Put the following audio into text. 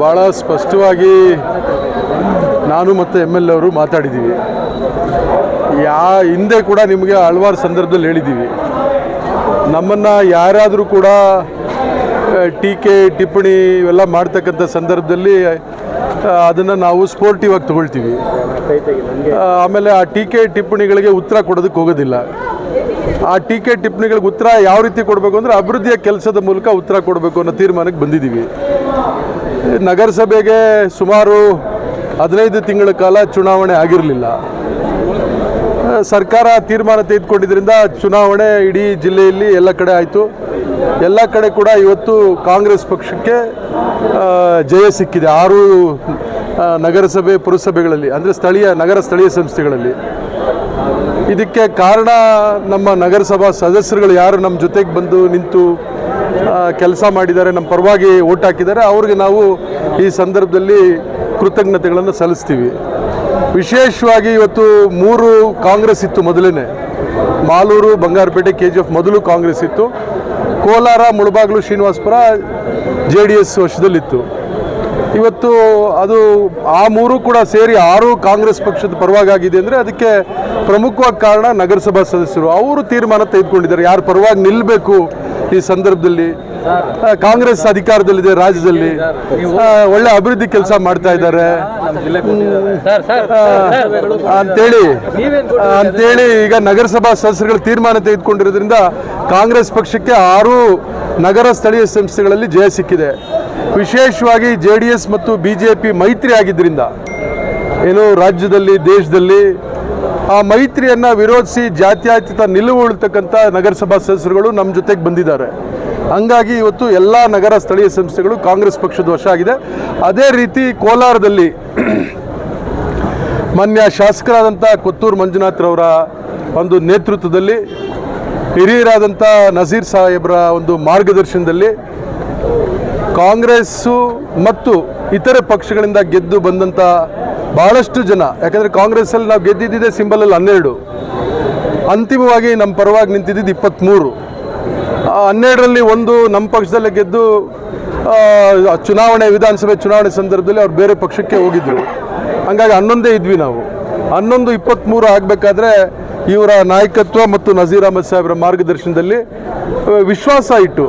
ಭಾಳ ಸ್ಪಷ್ಟವಾಗಿ ನಾನು ಮತ್ತು MLA ಅವರು ಮಾತಾಡಿದ್ದೀವಿ. ಹಿಂದೆ ಕೂಡ ನಿಮಗೆ ಹಲವಾರು ಸಂದರ್ಭದಲ್ಲಿ ಹೇಳಿದ್ದೀವಿ, ನಮ್ಮನ್ನು ಯಾರಾದರೂ ಕೂಡ ಟೀಕೆ ಟಿಪ್ಪಣಿ ಇವೆಲ್ಲ ಮಾಡ್ತಕ್ಕಂಥ ಸಂದರ್ಭದಲ್ಲಿ ಅದನ್ನು ನಾವು ಸ್ಪೋರ್ಟಿವ್ ಆಗಿ ತಗೊಳ್ತೀವಿ. ಆಮೇಲೆ ಆ ಟೀಕೆ ಟಿಪ್ಪಣಿಗಳಿಗೆ ಉತ್ತರ ಕೊಡೋದಕ್ಕೆ ಹೋಗೋದಿಲ್ಲ. ಆ ಟೀಕೆ ಟಿಪ್ಪಣಿಗಳಿಗೆ ಉತ್ತರ ಯಾವ ರೀತಿ ಕೊಡಬೇಕು ಅಂದರೆ ಅಭಿವೃದ್ಧಿಯ ಕೆಲಸದ ಮೂಲಕ ಉತ್ತರ ಕೊಡಬೇಕು ಅನ್ನೋ ತೀರ್ಮಾನಕ್ಕೆ ಬಂದಿದ್ದೀವಿ. ನಗರಸಭೆಗೆ ಸುಮಾರು 15 ತಿಂಗಳ ಕಾಲ ಚುನಾವಣೆ ಆಗಿರಲಿಲ್ಲ. ಸರ್ಕಾರ ತೀರ್ಮಾನ ತೆಗೆದುಕೊಂಡಿದ್ದರಿಂದ ಚುನಾವಣೆ ಇಡೀ ಜಿಲ್ಲೆಯಲ್ಲಿ ಎಲ್ಲ ಕಡೆ ಆಯಿತು. ಎಲ್ಲ ಕಡೆ ಕೂಡ ಇವತ್ತು ಕಾಂಗ್ರೆಸ್ ಪಕ್ಷಕ್ಕೆ ಜಯ ಸಿಕ್ಕಿದೆ. 6 ನಗರಸಭೆ ಪುರಸಭೆಗಳಲ್ಲಿ, ಅಂದರೆ ಸ್ಥಳೀಯ ಸಂಸ್ಥೆಗಳಲ್ಲಿ. ಇದಕ್ಕೆ ಕಾರಣ ನಮ್ಮ ನಗರಸಭಾ ಸದಸ್ಯರುಗಳು ಯಾರು ನಮ್ಮ ಜೊತೆಗೆ ಬಂದು ನಿಂತು ಕೆಲಸ ಮಾಡಿದ್ದಾರೆ, ನಮ್ಮ ಪರವಾಗಿ ಓಟ್ ಹಾಕಿದ್ದಾರೆ, ಅವ್ರಿಗೆ ನಾವು ಈ ಸಂದರ್ಭದಲ್ಲಿ ಕೃತಜ್ಞತೆಗಳನ್ನು ಸಲ್ಲಿಸ್ತೀವಿ. ವಿಶೇಷವಾಗಿ ಇವತ್ತು 3 ಕಾಂಗ್ರೆಸ್ ಇತ್ತು ಮೊದಲೇ. ಮಾಲೂರು, ಬಂಗಾರಪೇಟೆ, KGF ಮೊದಲು ಕಾಂಗ್ರೆಸ್ ಇತ್ತು. ಕೋಲಾರ, ಮುಳಬಾಗಿಲು, ಶ್ರೀನಿವಾಸಪುರ JDS ವಶದಲ್ಲಿತ್ತು. ಇವತ್ತು ಅದು ಆ 3 ಕೂಡ ಸೇರಿ 6 ಕಾಂಗ್ರೆಸ್ ಪಕ್ಷದ ಪರವಾಗಿದೆ ಅಂದರೆ ಅದಕ್ಕೆ ಪ್ರಮುಖವಾಗಿ ಕಾರಣ ನಗರಸಭಾ ಸದಸ್ಯರು. ಅವರು ತೀರ್ಮಾನ ತೆಗೆದುಕೊಂಡಿದ್ದಾರೆ ಯಾರು ಪರವಾಗಿ ನಿಲ್ಲಬೇಕು. ಈ ಸಂದರ್ಭದಲ್ಲಿ ಕಾಂಗ್ರೆಸ್ ಅಧಿಕಾರದಲ್ಲಿದೆ, ರಾಜ್ಯದಲ್ಲಿ ಒಳ್ಳೆ ಅಭಿವೃದ್ಧಿ ಕೆಲಸ ಮಾಡ್ತಾ ಇದ್ದಾರೆ ಅಂತೇಳಿ ಈಗ ನಗರಸಭಾ ಸದಸ್ಯರುಗಳು ತೀರ್ಮಾನ ತೆಗೆದುಕೊಂಡಿರೋದ್ರಿಂದ ಕಾಂಗ್ರೆಸ್ ಪಕ್ಷಕ್ಕೆ 6 ನಗರ ಸ್ಥಳೀಯ ಸಂಸ್ಥೆಗಳಲ್ಲಿ ಜಯ ಸಿಕ್ಕಿದೆ. ವಿಶೇಷವಾಗಿ JDS ಮತ್ತು BJP ಮೈತ್ರಿ ಆಗಿದ್ದರಿಂದ ಏನು ರಾಜ್ಯದಲ್ಲಿ, ದೇಶದಲ್ಲಿ ಆ ಮೈತ್ರಿಯನ್ನು ವಿರೋಧಿಸಿ ಜಾತ್ಯತೀತ ನಿಲುವು ಉಳ್ತಕ್ಕಂಥ ನಗರಸಭಾ ಸದಸ್ಯರುಗಳು ನಮ್ಮ ಜೊತೆಗೆ ಬಂದಿದ್ದಾರೆ. ಹಂಗಾಗಿ ಇವತ್ತು ಎಲ್ಲ ನಗರ ಸ್ಥಳೀಯ ಸಂಸ್ಥೆಗಳು ಕಾಂಗ್ರೆಸ್ ಪಕ್ಷದ ವಶ ಆಗಿದೆ. ಅದೇ ರೀತಿ ಕೋಲಾರದಲ್ಲಿ ಮಾನ್ಯ ಶಾಸಕರಾದಂಥ ಕೊತ್ತೂರು ಮಂಜುನಾಥ್ರವರ ಒಂದು ನೇತೃತ್ವದಲ್ಲಿ, ಹಿರಿಯರಾದಂಥ ನಜೀರ್ ಸಾಹೇಬ್ರ ಒಂದು ಮಾರ್ಗದರ್ಶನದಲ್ಲಿ ಕಾಂಗ್ರೆಸ್ಸು ಮತ್ತು ಇತರೆ ಪಕ್ಷಗಳಿಂದ ಗೆದ್ದು ಬಂದಂಥ ಭಾಳಷ್ಟು ಜನ, ಯಾಕಂದರೆ ಕಾಂಗ್ರೆಸ್ಸಲ್ಲಿ ನಾವು ಗೆದ್ದಿದ್ದಿದೆ ಸಿಂಬಲಲ್ಲಿ 12, ಅಂತಿಮವಾಗಿ ನಮ್ಮ ಪರವಾಗಿ ನಿಂತಿದ್ದು 23. 12ರಲ್ಲಿ 1 ನಮ್ಮ ಪಕ್ಷದಲ್ಲೇ ಗೆದ್ದು ವಿಧಾನಸಭೆ ಚುನಾವಣೆ ಸಂದರ್ಭದಲ್ಲಿ ಅವ್ರು ಬೇರೆ ಪಕ್ಷಕ್ಕೆ ಹೋಗಿದ್ರು. ಹಂಗಾಗಿ 11 ಇದ್ವಿ ನಾವು. 11, 23 ಆಗಬೇಕಾದ್ರೆ ಇವರ ನಾಯಕತ್ವ ಮತ್ತು ನಜೀರ್ ಅಹಮದ್ ಸಾಹೇಬ್ರ ಮಾರ್ಗದರ್ಶನದಲ್ಲಿ ವಿಶ್ವಾಸ ಇಟ್ಟು